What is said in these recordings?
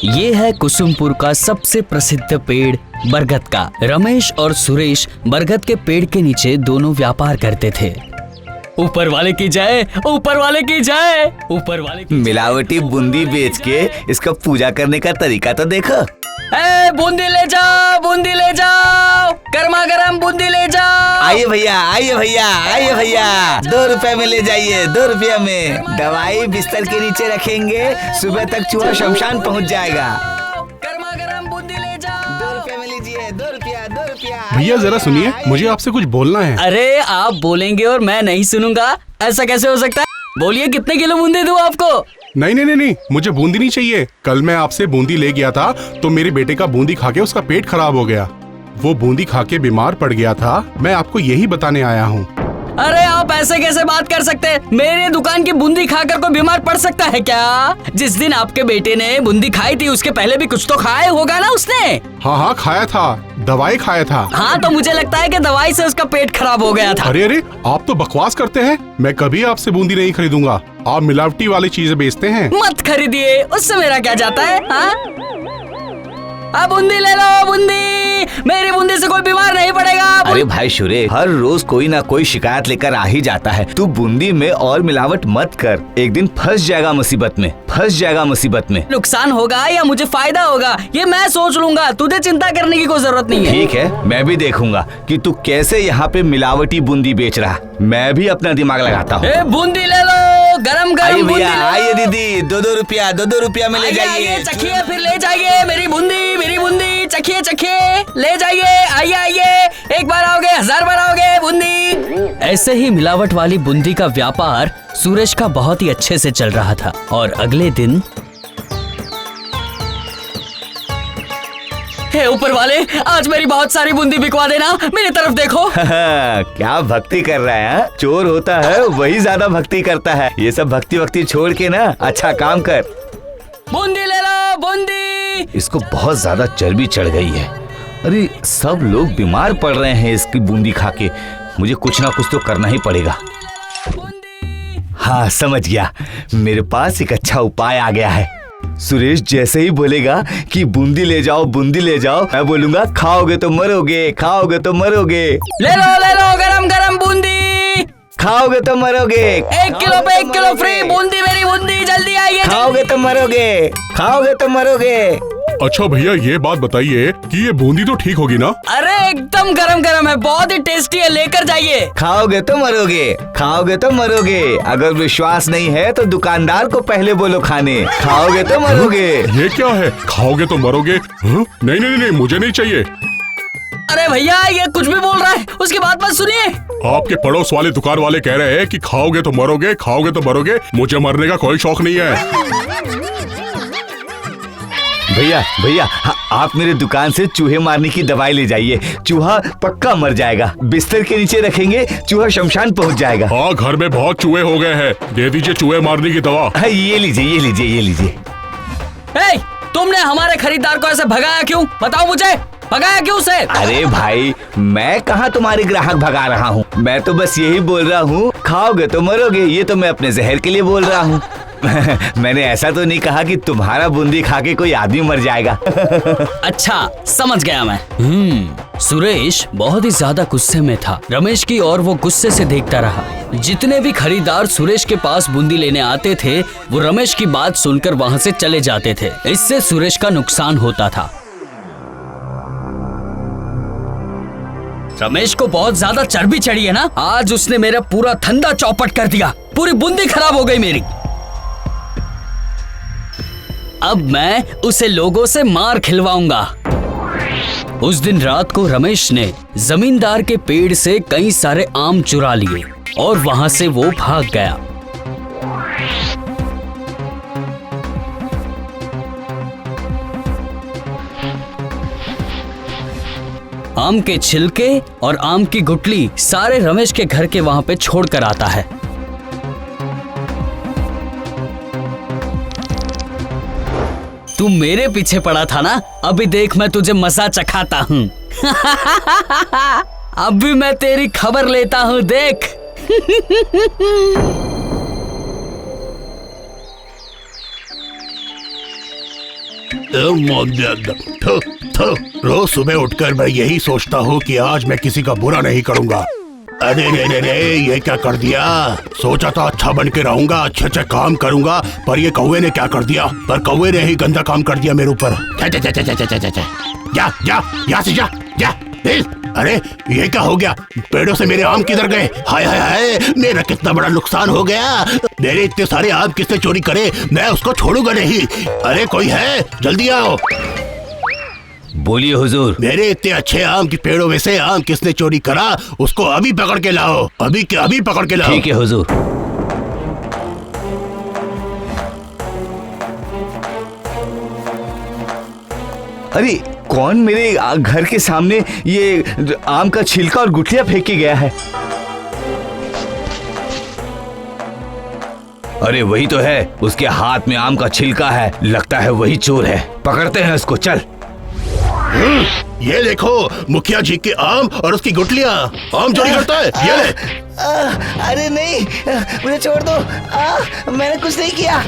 ये है कुसुमपुर का सबसे प्रसिद्ध पेड़ बरगद का। रमेश और सुरेश बरगद के पेड़ के नीचे दोनों व्यापार करते थे। ऊपर वाले की जय, ऊपर वाले की जय, ऊपर वाले की। मिलावटी बूंदी बेच के इसका पूजा करने का तरीका तो देखो। बूंदी ले जाओ, बूंदी ले जाओ, गर्मा गर्म बूंदी ले जाओ। आइए भैया, आइए भैया, आइए भैया, 2 रुपए में ले जाइए, 2 रुपया में। दवाई बिस्तर के नीचे रखेंगे, सुबह तक चूहा शमशान पहुंच जाएगा। गर्मा गर्म बूंदी ले जाओ। 2 रुपए में लीजिए, 2 रुपया, 2 रुपया। भैया जरा सुनिए, मुझे आपसे कुछ बोलना है। अरे आप बोलेंगे और मैं नहीं सुनूंगा, ऐसा कैसे हो सकता है? बोलिए कितने किलो बूंदी दूं आपको? नहीं नहीं नहीं नहीं, मुझे बूंदी नहीं चाहिए। कल मैं आपसे बूंदी ले गया था तो मेरे बेटे का बूंदी खा के उसका पेट खराब हो गया। वो बूंदी खा के बीमार पड़ गया था। मैं आपको यही बताने आया हूँ। अरे आप ऐसे कैसे बात कर सकते हैं? मेरे दुकान की बूंदी खाकर कोई बीमार पड़ सकता है क्या? जिस दिन आपके बेटे ने बूंदी खाई थी उसके पहले भी कुछ तो खाया होगा ना उसने? हाँ हाँ खाया था, दवाई खाया था। हाँ तो मुझे लगता है कि दवाई से उसका पेट खराब हो गया था। अरे अरे, आप तो बकवास करते हैं। मैं कभी आपसे बूंदी नहीं खरीदूंगा। आप मिलावटी वाली चीजें बेचते हैं। मत खरीदिए, उससे मेरा क्या जाता है? हाँ बूंदी ले लो, बूंदी। मेरी बूंदी से कोई बीमार नहीं पड़ेगा। अरे भाई शुरे, हर रोज कोई ना कोई शिकायत लेकर आ ही जाता है। तू बूंदी में और मिलावट मत कर, एक दिन फंस जाएगा मुसीबत में, फंस जाएगा मुसीबत में। नुकसान होगा या मुझे फायदा होगा ये मैं सोच लूंगा, तुझे चिंता करने की कोई जरूरत नहीं है। ठीक है, मैं भी देखूंगा कि तू कैसे यहाँ पे मिलावटी बूंदी बेच रहा। मैं भी अपना दिमाग लगाता हूँ। बूंदी ले लो, गरम गरम बूंदी। आइए दीदी, 2-2 रुपया, 2-2 रुपया में ले जाइए। चखिए फिर ले जाइए मेरी बूंदी, मेरी बूंदी चखिए चखिए, ले जाइए। आइए आइए, एक बार आओगे 1000 बार आओगे बूंदी। ऐसे ही मिलावट वाली बूंदी का व्यापार सुरेश का बहुत ही अच्छे से चल रहा था। और अगले दिन, हे ऊपर वाले, आज मेरी बहुत सारी बूंदी बिकवा देना, मेरी तरफ देखो। क्या भक्ति कर रहा है? चोर होता है वही ज्यादा भक्ति करता है। ये सब भक्ति वक्ति छोड़ के ना अच्छा काम कर। बूंदी ले लो, बूंदी। इसको बहुत ज्यादा चर्बी चढ़ गई है। अरे सब लोग बीमार पड़ रहे हैं इसकी बूंदी खा के। मुझे कुछ ना कुछ तो करना ही पड़ेगा। हाँ समझ गया, मेरे पास एक अच्छा उपाय आ गया है। सुरेश जैसे ही बोलेगा कि बूंदी ले जाओ, बूंदी ले जाओ, मैं बोलूंगा खाओगे तो मरोगे, खाओगे तो मरोगे। ले लो गरम गरम बूंदी, खाओगे तो मरोगे। 1 किलो पे 1 किलो फ्री बूंदी, मेरी बूंदी जल्दी आइए। खाओगे तो मरोगे, खाओगे तो मरोगे। अच्छा भैया ये बात बताइए कि ये बूंदी तो ठीक होगी ना? अरे एकदम गरम गरम है, बहुत ही टेस्टी है, लेकर जाइए। खाओगे तो मरोगे, खाओगे तो मरोगे। अगर विश्वास नहीं है तो दुकानदार को पहले बोलो खाने। खाओगे तो मरोगे। ये क्या है? खाओगे तो मरोगे? नहीं नहीं नहीं, मुझे नहीं चाहिए। अरे भैया ये कुछ भी बोल रहा है, उसकी बात मत सुनिए। आपके पड़ोस वाले दुकान वाले कह रहे हैं कि खाओगे तो मरोगे, खाओगे तो मरोगे। मुझे मरने का कोई शौक नहीं है। भैया आप मेरे दुकान से चूहे मारने की दवाई ले जाइए। चूहा पक्का मर जाएगा। बिस्तर के नीचे रखेंगे, चूहा शमशान पहुंच जाएगा। हाँ घर में बहुत चूहे हो गए हैं, दे दीजिए चूहे मारने की दवा। हाँ, ये लीजिए ये लीजिए ये लीजिए। तुमने हमारे खरीदार को ऐसे भगाया क्यों? बताओ मुझे, भगाया क्यों उसे? अरे भाई मैं कहाँ तुम्हारे ग्राहक भगा रहा हूँ, मैं तो बस यही बोल रहा हूँ खाओगे तो मरोगे। ये तो मैं अपने जहर के लिए बोल रहा हूँ। मैंने ऐसा तो नहीं कहा कि तुम्हारा बूंदी खा के कोई आदमी मर जाएगा। अच्छा समझ गया मैं। सुरेश बहुत ही ज्यादा गुस्से में था रमेश की और वो गुस्से से देखता रहा। जितने भी खरीदार सुरेश के पास बूंदी लेने आते थे वो रमेश की बात सुनकर वहाँ से चले जाते थे। इससे सुरेश का नुकसान होता था। रमेश को बहुत ज्यादा चर्बी चढ़ी है ना, आज उसने मेरा पूरा धंधा चौपट कर दिया, पूरी बूंदी खराब हो गई मेरी। अब मैं उसे लोगों से मार खिलवाऊंगा। उस दिन रात को रमेश ने जमींदार के पेड़ से कई सारे आम चुरा लिए और वहां से वो भाग गया। आम के छिलके और आम की गुठली सारे रमेश के घर के वहां पे छोड़कर आता है। तू मेरे पीछे पड़ा था ना, अभी देख मैं तुझे मजा चखाता हूँ। अभी मैं तेरी खबर लेता हूँ, देख। थु, थु। रोज सुबह उठकर मैं यही सोचता हूँ कि आज मैं किसी का बुरा नहीं करूँगा। अरे रे, ये क्या कर दिया? सोचा था अच्छा बन के रहूंगा, अच्छे अच्छे काम करूंगा, पर ये कौवे ने क्या कर दिया? पर कौवे ने ही गंदा काम कर दिया मेरे ऊपर। जा यहाँ से जा। अरे ये क्या हो गया? पेड़ों से मेरे आम किधर गए? हाय हाय हाय, मेरा कितना बड़ा नुकसान हो गया। मेरे इतने सारे आम किसने चोरी करे? मैं उसको छोड़ूंगा नहीं। अरे कोई है? जल्दी आओ। बोलिए हुजूर। मेरे इतने अच्छे आम की पेड़ों में से आम किसने चोरी करा? उसको अभी पकड़ के लाओ, अभी पकड़ के लाओ। ठीक है हुजूर। अरे कौन मेरे घर के सामने ये आम का छिलका और गुठलियां फेंक के गया है? अरे वही तो है, उसके हाथ में आम का छिलका है, लगता है वही चोर है। पकड़ते हैं उसको, चल। ये देखो मुखिया जी के आम और उसकी गुठलियां। आम चोरी करता है, ये ले। अरे नहीं, मुझे छोड़ दो। मैंने कुछ नहीं किया।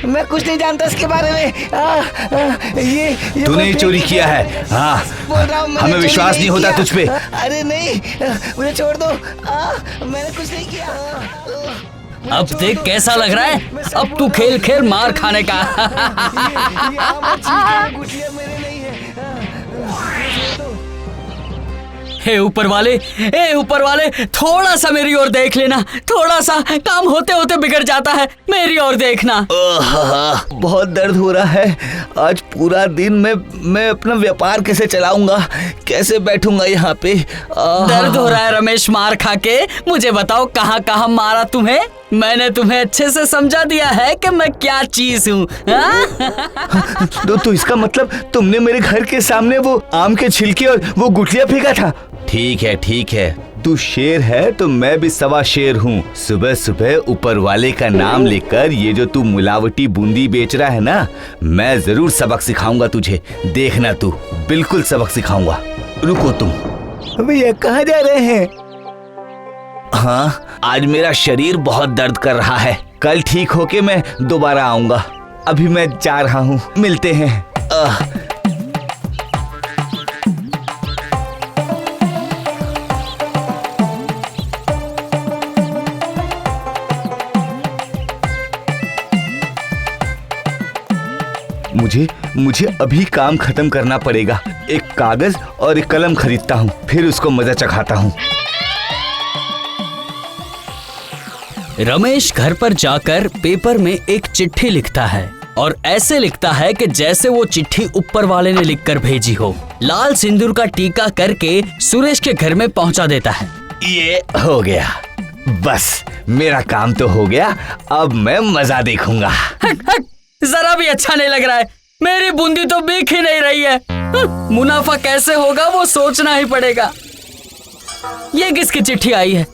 मैं कुछ नहीं जानता इसके बारे में। ये तूने ही चोरी किया है। हाँ, बोल रहा हूँ, हमें विश्वास नहीं होता तुझ पे। अरे नहीं, मुझे छोड़ दो। मैंने कुछ नहीं किया। अब देख कैसा लग रहा है? अब तू खेल खेल मार खाने का। ये आम और छिलके, गुठलियां मेरे नहीं है। हे ऊपर वाले, थोड़ा सा मेरी ओर देख लेना। थोड़ा सा काम होते होते बिगड़ जाता है, मेरी ओर देखना। बहुत दर्द हो रहा है। आज पूरा दिन मैं अपना व्यापार कैसे चलाऊंगा? कैसे बैठूंगा यहाँ पे? दर्द हो रहा है रमेश मार खा के? मुझे बताओ कहाँ कहाँ मारा तुम्हें? मैंने तुम्हें अच्छे से समझा दिया है कि मैं क्या चीज हूँ। तो इसका मतलब तुमने मेरे घर के सामने वो आम के छिलके और वो गुठलियां फेंका था? ठीक है, तू शेर है तो मैं भी सवा शेर हूँ। सुबह सुबह ऊपर वाले का नाम लेकर ये जो तू मिलावटी बूंदी बेच रहा है ना, मैं जरूर सबक सिखाऊंगा तुझे। देखना तू, बिल्कुल सबक सिखाऊंगा। रुको तुम। भैया कहाँ जा रहे हैं? हाँ, आज मेरा शरीर बहुत दर्द कर रहा है। कल ठीक होके मैं दोबारा आऊंगा। अभी मैं जा रहा हूँ, मिलते हैं। मुझे अभी काम खत्म करना पड़ेगा। एक कागज और एक कलम खरीदता हूँ, फिर उसको मजा चखाता हूँ। रमेश घर पर जाकर पेपर में एक चिट्ठी लिखता है और ऐसे लिखता है कि जैसे वो चिट्ठी ऊपर वाले ने लिखकर भेजी हो। लाल सिंदूर का टीका करके सुरेश के घर में पहुंचा देता है। ये हो गया, बस मेरा काम तो हो गया। अब मैं मजा देखूंगा। हट, जरा भी अच्छा नहीं लग रहा है। मेरी बूंदी तो बिक ही नहीं रही है। मुनाफा कैसे होगा वो सोचना ही पड़ेगा। ये किसकी चिट्ठी आई है?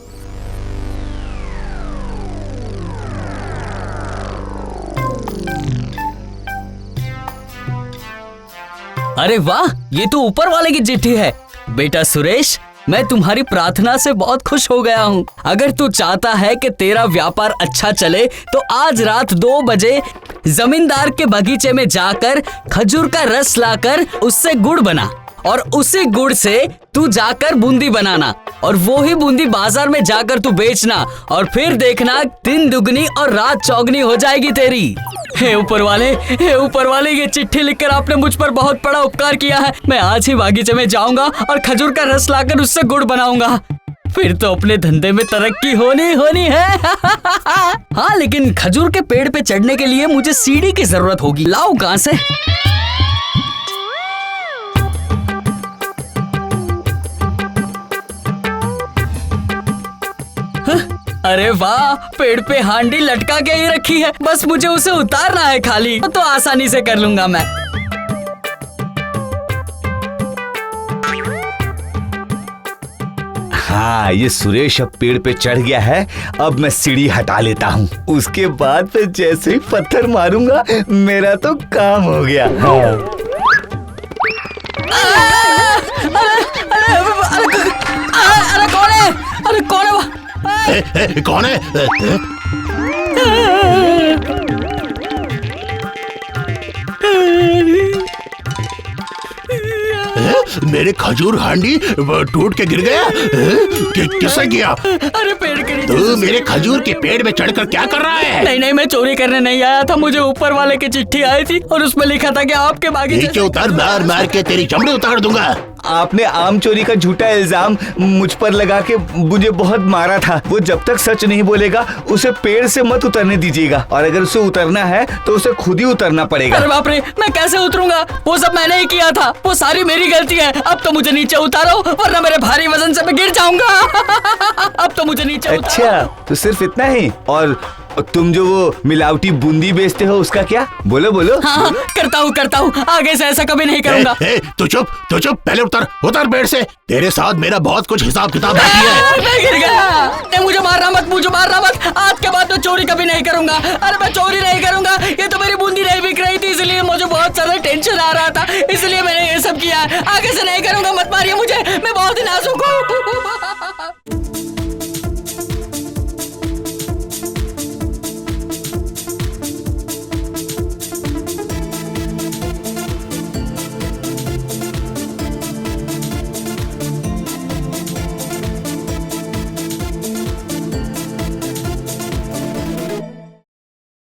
अरे वाह, ये तो ऊपर वाले की चिट्ठी है। बेटा सुरेश, मैं तुम्हारी प्रार्थना से बहुत खुश हो गया हूँ। अगर तू चाहता है कि तेरा व्यापार अच्छा चले तो आज रात 2 बजे जमींदार के बगीचे में जाकर खजूर का रस लाकर उससे गुड़ बना और उसी गुड़ से तू जाकर बूंदी बनाना और वो ही बूंदी बाजार में जाकर तू बेचना और फिर देखना दिन दुगनी और रात चौगनी हो जाएगी तेरी। हे ऊपर वाले, ये चिट्ठी लिखकर आपने मुझ पर बहुत बड़ा उपकार किया है। मैं आज ही बागीचे में जाऊंगा और खजूर का रस लाकर उससे गुड़ बनाऊंगा। फिर तो अपने धंधे में तरक्की होनी है। हाँ, लेकिन खजूर के पेड़ पे चढ़ने के लिए मुझे सीढ़ी की जरूरत होगी। लाऊं कहाँ से? अरे वाह, पेड़ पे हांडी लटका के ही रखी है, बस मुझे उसे उतारना है खाली, तो आसानी से कर लूंगा मैं। हाँ, ये सुरेश अब पेड़ पे चढ़ गया है। अब मैं सीढ़ी हटा लेता हूँ, उसके बाद फिर जैसे ही पत्थर मारूंगा मेरा तो काम हो गया। अरे कौन है? अरे कौन है? कौन है? मेरे खजूर हांडी वो टूट के गिर गया। किसने किया? अरे पेड़ के नीचे तू मेरे खजूर के पेड़ में चढ़कर क्या कर रहा है? नहीं नहीं, मैं चोरी करने नहीं आया था। मुझे ऊपर वाले की चिट्ठी आई थी और उसमें लिखा था कि आपके बागीचे नीचे उतर, मार मार के तेरी चमड़ी उतार दूंगा। आपने आम चोरी का झूठा इल्जाम मुझ पर लगा के मुझे बहुत मारा था। वो जब तक सच नहीं बोलेगा उसे पेड़ से मत उतरने दीजिएगा, और अगर उसे उतरना है तो उसे खुद ही उतरना पड़ेगा। अरे बाप रे, मैं कैसे उतरूंगा? वो सब मैंने ही किया था, वो सारी मेरी गलती है। अब तो मुझे नीचे उतारो वरना मेरे भारी वजन से मैं गिर जाऊंगा। अब तो मुझे नीचे उतारो। अच्छा, तो सिर्फ इतना ही? और तुम जो वो मिलावटी बूंदी बेचते हो उसका क्या? बोलो बोलो। हाँ, करता हूँ, आगे से ऐसा कभी नहीं करूंगा। तू चुप, पहले उतर पेड़ से। तेरे साथ मेरा बहुत कुछ हिसाब किताब बाकी है। मैं गिर गया। नहीं, मुझे मारना मत। आज के बाद तो चोरी कभी नहीं करूंगा। अरे मैं चोरी नहीं करूंगा। ये तो मेरी बूंदी नहीं बिक रही थी, इसलिए मुझे बहुत ज्यादा टेंशन आ रहा था, इसलिए मैंने ये सब किया। आगे से नहीं करूंगा, मत मारिए मुझे, मैं बहुत ही नाजुक हूँ।